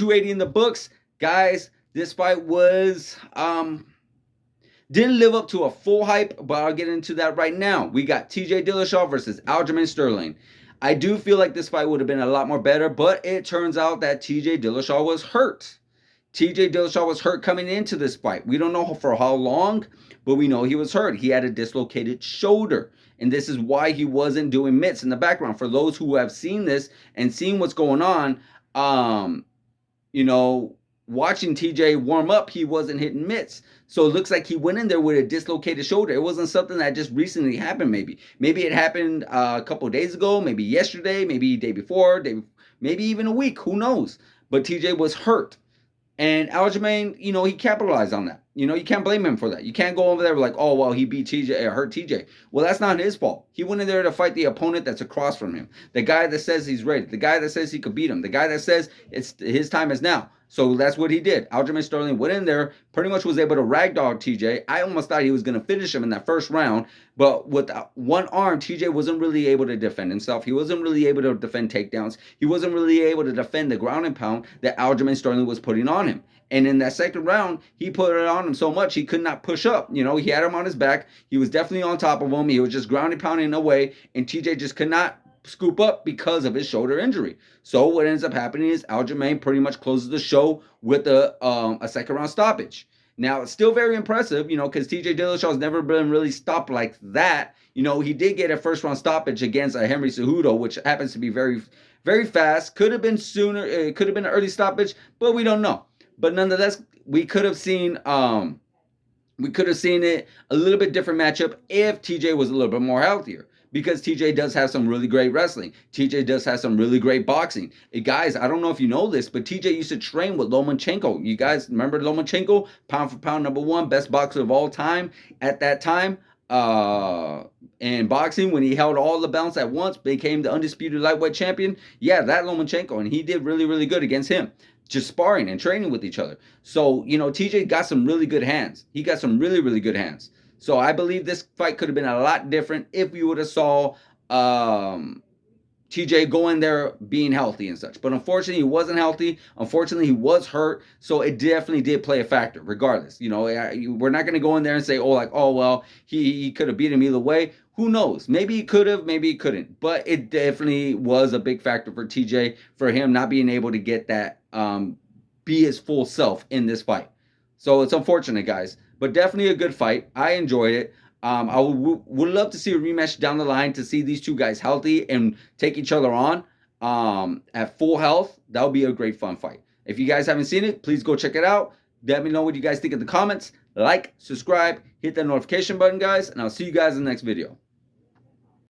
280 in the books. Guys, this fight was didn't live up to a full hype, but I'll get into that right now. We got TJ Dillashaw versus Aljamain Sterling. I do feel like this fight would have been a lot more better, but it turns out that TJ Dillashaw was hurt. TJ Dillashaw was hurt coming into this fight. We don't know for how long, but we know he was hurt. He had a dislocated shoulder, and this is why he wasn't doing mitts in the background. For those who have seen this and seen what's going on, watching TJ warm up, he wasn't hitting mitts. So it looks like he went in there with a dislocated shoulder. It wasn't something that just recently happened maybe. Maybe it happened a couple of days ago, maybe yesterday, maybe day before, maybe even a week. Who knows? But TJ was hurt. And Aljamain, he capitalized on that. You can't blame him for that. You can't go over there like, oh, well, he beat TJ or hurt TJ. Well, that's not his fault. He went in there to fight the opponent that's across from him. The guy that says he's ready. The guy that says he could beat him. The guy that says his time is now. So that's what he did. Aljamain Sterling went in there, pretty much was able to ragdoll TJ. I almost thought he was going to finish him in that first round. But with one arm, TJ wasn't really able to defend himself. He wasn't really able to defend takedowns. He wasn't really able to defend the ground and pound that Aljamain Sterling was putting on him. And in that second round, he put it on him so much he could not push up. He had him on his back. He was definitely on top of him. He was just ground and pounding away. And TJ just could not scoop up because of his shoulder injury. So what ends up happening is Aljamain pretty much closes the show with a second round stoppage. Now, it's still very impressive, because TJ Dillashaw's never been really stopped like that. He did get a first round stoppage against Henry Cejudo, which happens to be very, very fast. Could have been sooner. It could have been an early stoppage, but we don't know. But nonetheless, we could have seen it a little bit different matchup if TJ was a little bit more healthier. Because TJ does have some really great wrestling. TJ does have some really great boxing. Guys, I don't know if you know this, but TJ used to train with Lomachenko. You guys remember Lomachenko? Pound for pound #1, best boxer of all time at that time. In boxing, when he held all the belts at once, became the undisputed lightweight champion. Yeah, that Lomachenko. And he did really, really good against him. Just sparring and training with each other. So, TJ got some really good hands. He got some really, really good hands. So I believe this fight could have been a lot different if we would have saw TJ go in there being healthy and such. But unfortunately, he wasn't healthy. Unfortunately, he was hurt. So it definitely did play a factor regardless. We're not going to go in there and say, he could have beat him either way. Who knows? Maybe he could have, maybe he couldn't. But it definitely was a big factor for TJ, for him not being able to get that, be his full self in this fight. So it's unfortunate, guys. But definitely a good fight. I enjoyed it. I would love to see a rematch down the line to see these two guys healthy and take each other on at full health. That would be a great fun fight. If you guys haven't seen it, please go check it out. Let me know what you guys think in the comments. Like, subscribe, hit that notification button, guys, and I'll see you guys in the next video.